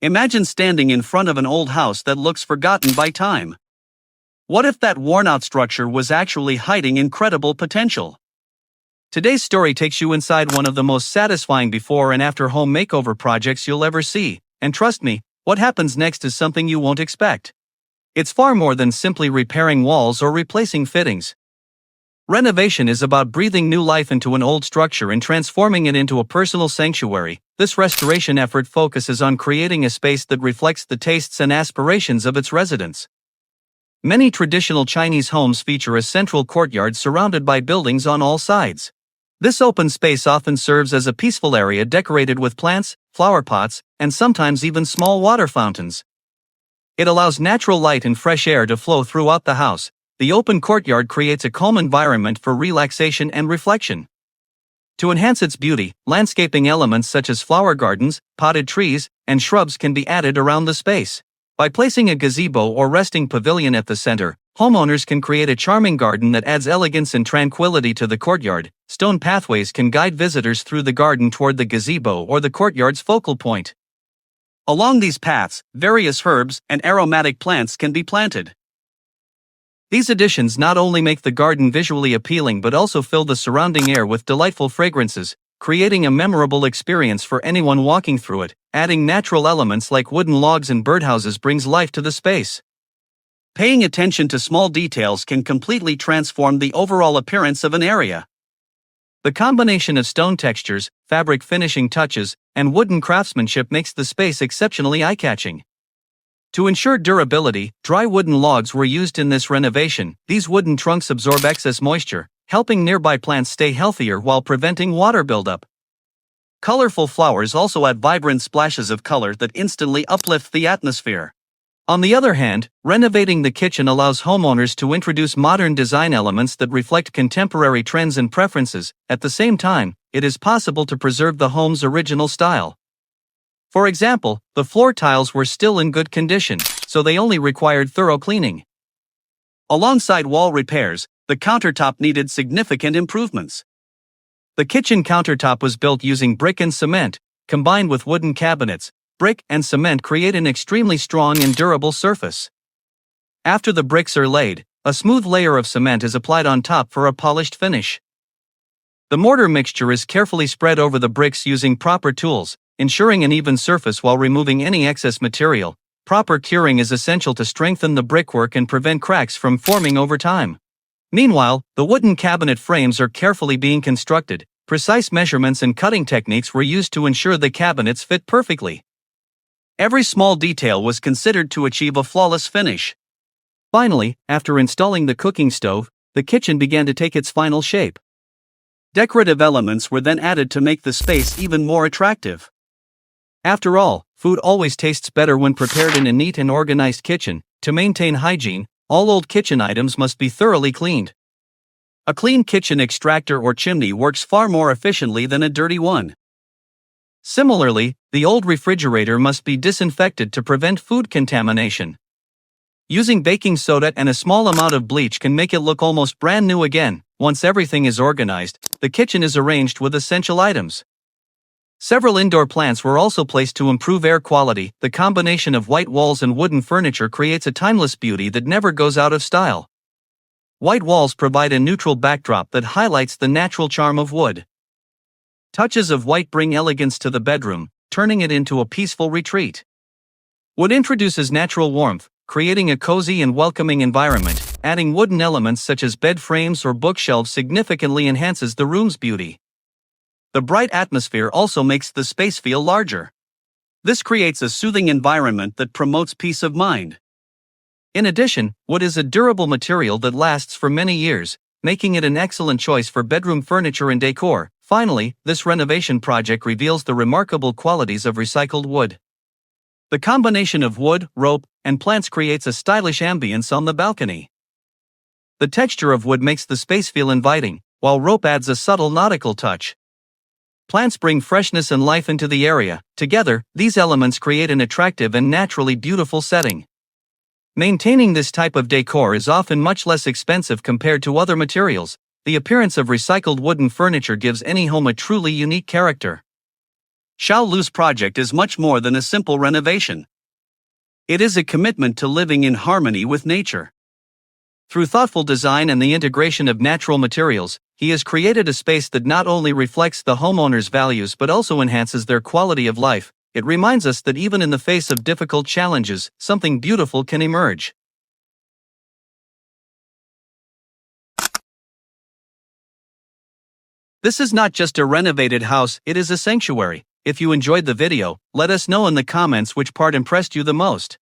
Imagine standing in front of an old house that looks forgotten by time. What if that worn-out structure was actually hiding incredible potential? Today's story takes you inside one of the most satisfying before and after home makeover projects you'll ever see, and trust me, what happens next is something you won't expect. It's far more than simply repairing walls or replacing fittings. Renovation is about breathing new life into an old structure and transforming it into a personal sanctuary. This restoration effort focuses on creating a space that reflects the tastes and aspirations of its residents. Many traditional Chinese homes feature a central courtyard surrounded by buildings on all sides. This open space often serves as a peaceful area decorated with plants, flower pots, and sometimes even small water fountains. It allows natural light and fresh air to flow throughout the house. The open courtyard creates a calm environment for relaxation and reflection. To enhance its beauty, landscaping elements such as flower gardens, potted trees, and shrubs can be added around the space. By placing a gazebo or resting pavilion at the center, homeowners can create a charming garden that adds elegance and tranquility to the courtyard. Stone pathways can guide visitors through the garden toward the gazebo or the courtyard's focal point. Along these paths, various herbs and aromatic plants can be planted. These additions not only make the garden visually appealing but also fill the surrounding air with delightful fragrances, creating a memorable experience for anyone walking through it. Adding natural elements like wooden logs and birdhouses brings life to the space. Paying attention to small details can completely transform the overall appearance of an area. The combination of stone textures, fabric finishing touches, and wooden craftsmanship makes the space exceptionally eye-catching. To ensure durability, dry wooden logs were used in this renovation. These wooden trunks absorb excess moisture, helping nearby plants stay healthier while preventing water buildup. Colorful flowers also add vibrant splashes of color that instantly uplift the atmosphere. On the other hand, renovating the kitchen allows homeowners to introduce modern design elements that reflect contemporary trends and preferences. At the same time, it is possible to preserve the home's original style. For example, the floor tiles were still in good condition, so they only required thorough cleaning. Alongside wall repairs, the countertop needed significant improvements. The kitchen countertop was built using brick and cement, combined with wooden cabinets. Brick and cement create an extremely strong and durable surface. After the bricks are laid, a smooth layer of cement is applied on top for a polished finish. The mortar mixture is carefully spread over the bricks using proper tools, ensuring an even surface while removing any excess material. Proper curing is essential to strengthen the brickwork and prevent cracks from forming over time. Meanwhile, the wooden cabinet frames are carefully being constructed. Precise measurements and cutting techniques were used to ensure the cabinets fit perfectly. Every small detail was considered to achieve a flawless finish. Finally, after installing the cooking stove, the kitchen began to take its final shape. Decorative elements were then added to make the space even more attractive. After all, food always tastes better when prepared in a neat and organized kitchen. To maintain hygiene, all old kitchen items must be thoroughly cleaned. A clean kitchen extractor or chimney works far more efficiently than a dirty one. Similarly, the old refrigerator must be disinfected to prevent food contamination. Using baking soda and a small amount of bleach can make it look almost brand new again. Once everything is organized, the kitchen is arranged with essential items. Several indoor plants were also placed to improve air quality. The combination of white walls and wooden furniture creates a timeless beauty that never goes out of style. White walls provide a neutral backdrop that highlights the natural charm of wood. Touches of white bring elegance to the bedroom, turning it into a peaceful retreat. Wood introduces natural warmth, creating a cozy and welcoming environment. Adding wooden elements such as bed frames or bookshelves significantly enhances the room's beauty. The bright atmosphere also makes the space feel larger. This creates a soothing environment that promotes peace of mind. In addition, wood is a durable material that lasts for many years, making it an excellent choice for bedroom furniture and decor. Finally, this renovation project reveals the remarkable qualities of recycled wood. The combination of wood, rope, and plants creates a stylish ambience on the balcony. The texture of wood makes the space feel inviting, while rope adds a subtle nautical touch. Plants bring freshness and life into the area. Together, these elements create an attractive and naturally beautiful setting. Maintaining this type of decor is often much less expensive compared to other materials. The appearance of recycled wooden furniture gives any home a truly unique character. Xiao Lu's project is much more than a simple renovation. It is a commitment to living in harmony with nature. Through thoughtful design and the integration of natural materials, he has created a space that not only reflects the homeowner's values but also enhances their quality of life. It reminds us that even in the face of difficult challenges, something beautiful can emerge. This is not just a renovated house, it is a sanctuary. If you enjoyed the video, let us know in the comments which part impressed you the most.